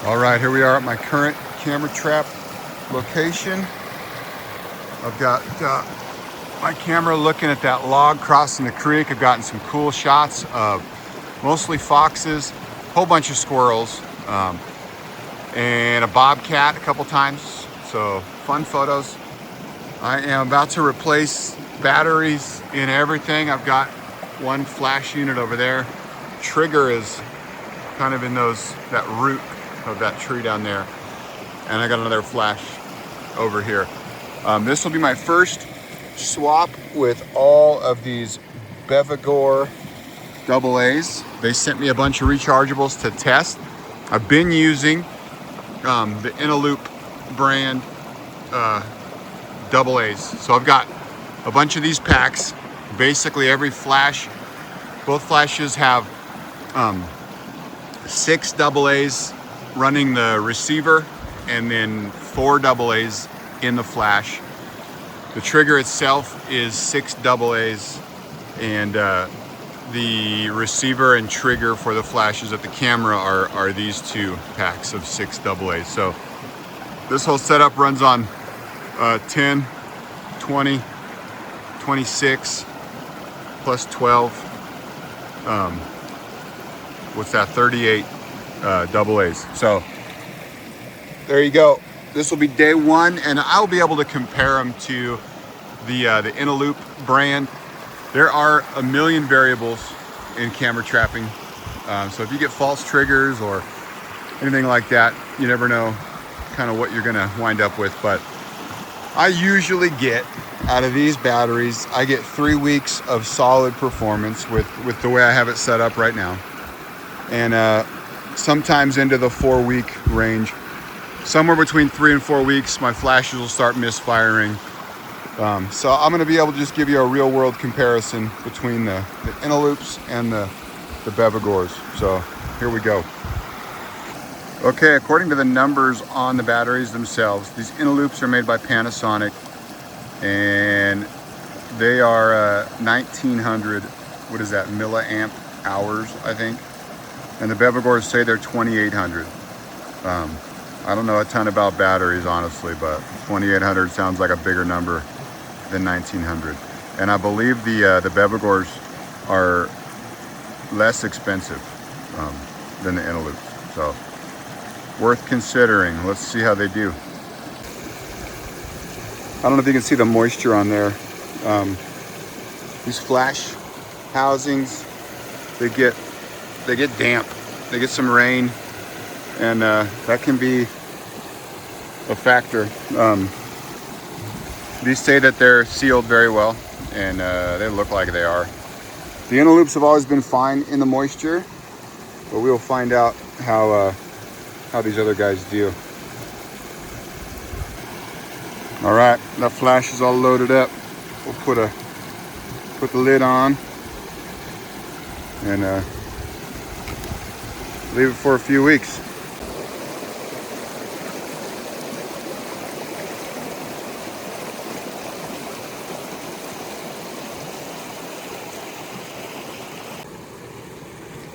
All right, here we are at my current camera trap location. I've got my camera looking at that log crossing the creek. I've gotten some cool shots of mostly foxes, a whole bunch of squirrels, and a bobcat a couple times. So fun photos. I am about to replace batteries in everything. I've got one flash unit over there. Trigger is kind of in that root of that tree down there. And I got another flash over here. This will be my first swap with all of these Bevigor AA's. They sent me a bunch of rechargeables to test. I've been using the Inaloop brand AA's. So I've got a bunch of these packs. Basically every flash, both flashes have 6 AA's running the receiver and then 4 AA's in the flash. The trigger itself is 6 AA's, and the receiver and trigger for the flashes at the camera are these 2 packs of 6 AA's. So this whole setup runs on 10, 20, 26 plus 12. What's that? 38 AA's. So there you go. This will be day 1, and I'll be able to compare them to the Inaloop brand. There are a million variables in camera trapping. So if you get false triggers or anything like that, you never know kind of what you're gonna wind up with. But I usually get out of these batteries, I get 3 weeks of solid performance with the way I have it set up right now. And sometimes into the 4-week range. Somewhere between 3 and 4 weeks, my flashes will start misfiring. So I'm gonna be able to just give you a real world comparison between the Inaloops and the Bevigors. So here we go. Okay, according to the numbers on the batteries themselves, these Inaloops are made by Panasonic, and they are 1900, what is that, milliamp hours, I think. And the Bevigors say they're 2800. I don't know a ton about batteries, honestly, but 2800 sounds like a bigger number than 1900. And I believe the Bevigors are less expensive than the Inaloops. So worth considering. Let's see how they do. I don't know if you can see the moisture on there. These flash housings, they get damp. They get some rain, and that can be a factor. These say that they're sealed very well, and they look like they are. The Inaloops have always been fine in the moisture, but we'll find out how these other guys do. All right, that flash is all loaded up. We'll put the lid on and leave it for a few weeks.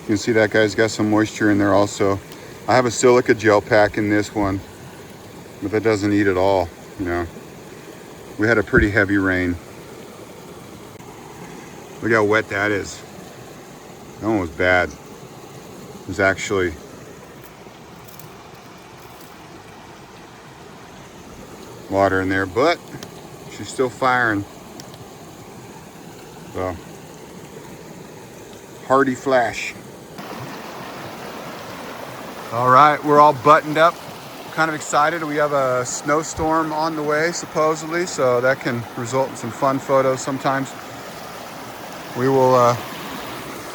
You can see that guy's got some moisture in there also. I have a silica gel pack in this one, but that doesn't eat at all, you know. We had a pretty heavy rain. Look how wet that is. That one was bad. There's actually water in there, but she's still firing. So, hardy flash. All right, we're all buttoned up, kind of excited. We have a snowstorm on the way, supposedly, so that can result in some fun photos sometimes. We will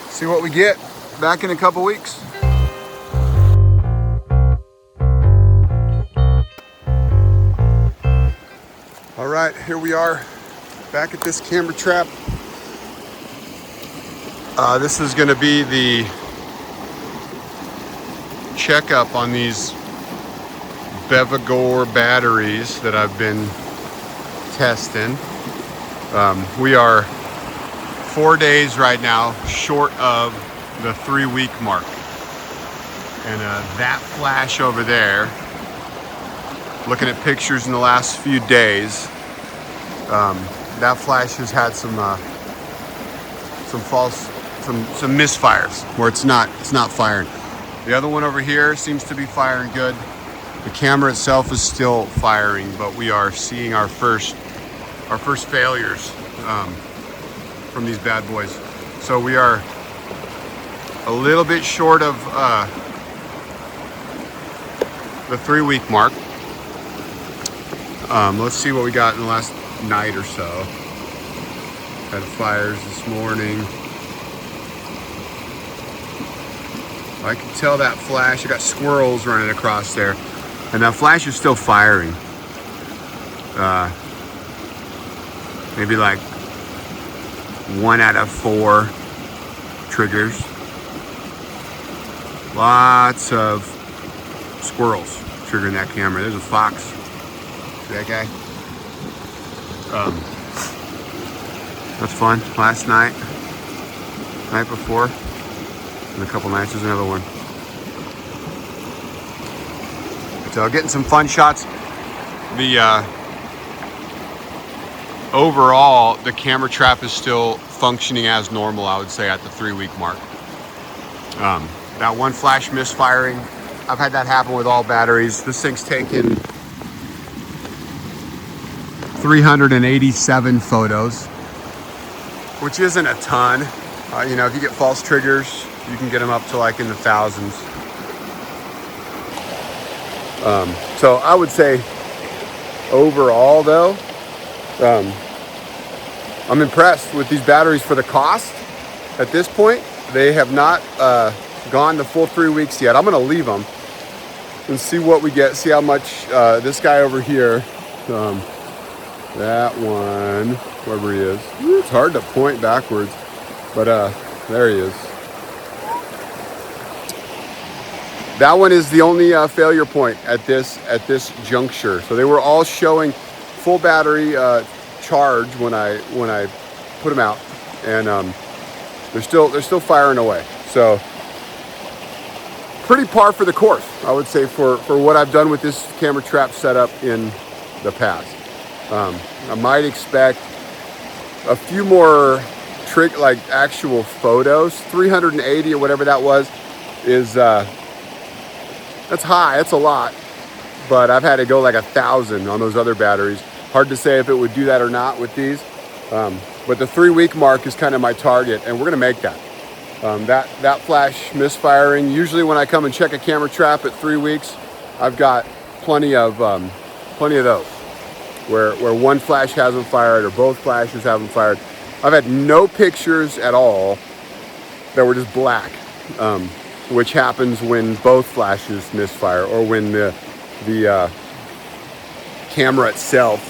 see what we get back in a couple weeks. All right, here we are back at this camera trap. This is going to be the checkup on these Bevigor batteries that I've been testing. We are 4 days right now short of the 3-week mark. And that flash over there, looking at pictures in the last few days, that flash has had some misfires where it's not firing. The other one over here seems to be firing good. The camera itself is still firing, but we are seeing our first failures from these bad boys. So we are a little bit short of the 3-week mark. Let's see what we got in the last night or so. Had fires this morning. I can tell that flash. I got squirrels running across there, and that flash is still firing. Maybe like 1 out of 4 triggers. Lots of squirrels triggering that camera. There's a fox. See that guy? That's fun. Last night, night before, and a couple nights, there's another one. So getting some fun shots. The overall, the camera trap is still functioning as normal, I would say, at the 3-week mark. That one flash misfiring, I've had that happen with all batteries. This thing's taken 387 photos, which isn't a ton. You know, if you get false triggers, you can get them up to like in the thousands. So I would say overall though, I'm impressed with these batteries for the cost. At this point, they have not gone the full 3 weeks yet. I'm gonna leave them and see what we get, see how much this guy over here, that one, wherever he is. It's hard to point backwards, but there he is. That one is the only failure point at this juncture. So they were all showing full battery charge when I put them out, and they're still firing away. So pretty par for the course, I would say, for what I've done with this camera trap setup in the past. I might expect a few more like actual photos. 380 or whatever that was is that's high. That's a lot, but I've had to go like 1,000 on those other batteries. Hard to say if it would do that or not with these, but the 3-week mark is kind of my target, and we're gonna make that. That flash misfiring, usually when I come and check a camera trap at 3 weeks, I've got plenty of those where one flash hasn't fired or both flashes haven't fired. I've had no pictures at all that were just black, which happens when both flashes misfire, or when the camera itself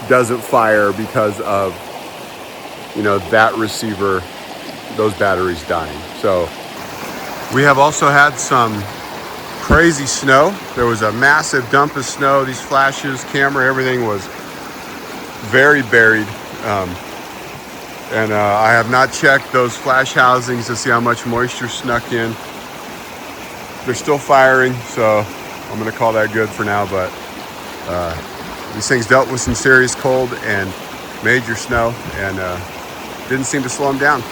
doesn't fire because of, you know, that receiver, those batteries dying. So we have also had some crazy snow. There was a massive dump of snow. These flashes, camera, everything was very buried. And I have not checked those flash housings to see how much moisture snuck in. They're still firing, so I'm gonna call that good for now, but these things dealt with some serious cold and major snow, and didn't seem to slow them down.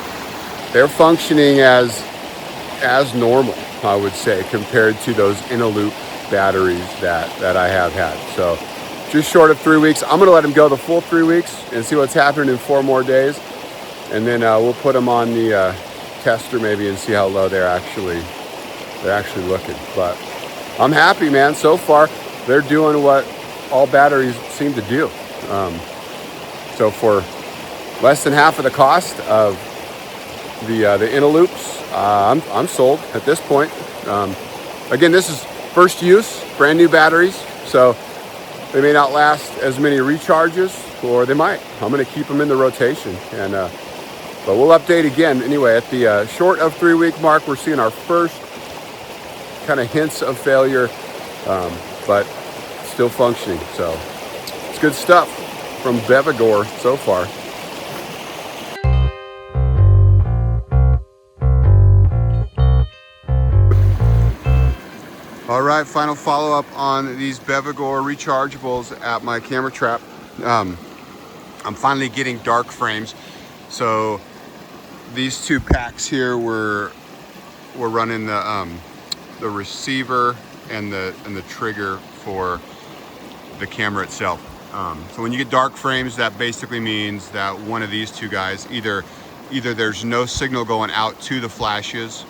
They're functioning as normal, I would say, compared to those in-a-loop batteries that I have had. So just short of 3 weeks. I'm gonna let them go the full 3 weeks and see what's happening in 4 more days. And then we'll put them on the tester maybe and see how low they're actually looking. But I'm happy, man. So far, they're doing what all batteries seem to do. So for less than half of the cost of the in-a-loops, I'm sold at this point. Again, this is first use, brand new batteries, so they may not last as many recharges, or they might. I'm going to keep them in the rotation, and but we'll update again. Anyway, at the short of 3 week mark, we're seeing our first kind of hints of failure, but still functioning. So it's good stuff from Bevigor so far. All right, final follow-up on these Bevigor rechargeables at my camera trap. I'm finally getting dark frames. So these two packs here we're running the receiver and the trigger for the camera itself. So when you get dark frames, that basically means that one of these two guys, either there's no signal going out to the flashes,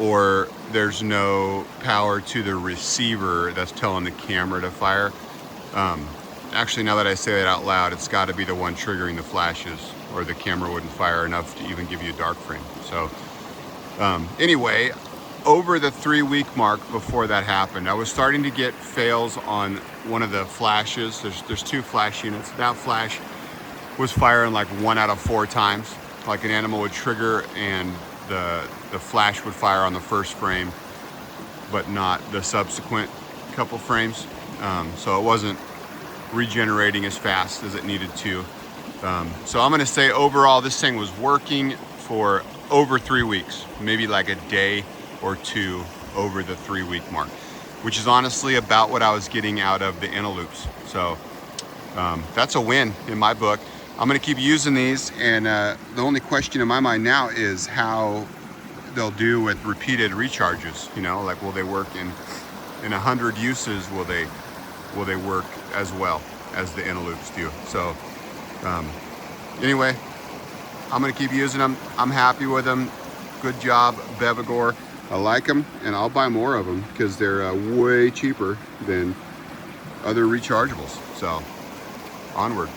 or there's no power to the receiver that's telling the camera to fire. Actually, now that I say that out loud, it's got to be the one triggering the flashes, or the camera wouldn't fire enough to even give you a dark frame. So anyway, over the 3-week mark before that happened, I was starting to get fails on one of the flashes. There's 2 flash units. That flash was firing like 1 out of 4 times. Like an animal would trigger and the flash would fire on the first frame, but not the subsequent couple frames. So it wasn't regenerating as fast as it needed to. So I'm gonna say overall this thing was working for over 3 weeks, maybe like a day or 2 over the 3-week mark, which is honestly about what I was getting out of the Inaloops. So that's a win in my book. I'm gonna keep using these, and the only question in my mind now is how they'll do with repeated recharges. You know, like, will they work in 100 uses? Will they work as well as the Inaloops do? So anyway, I'm gonna keep using them. I'm happy with them. Good job, Bevigor. I like them, and I'll buy more of them because they're way cheaper than other rechargeables. So onward.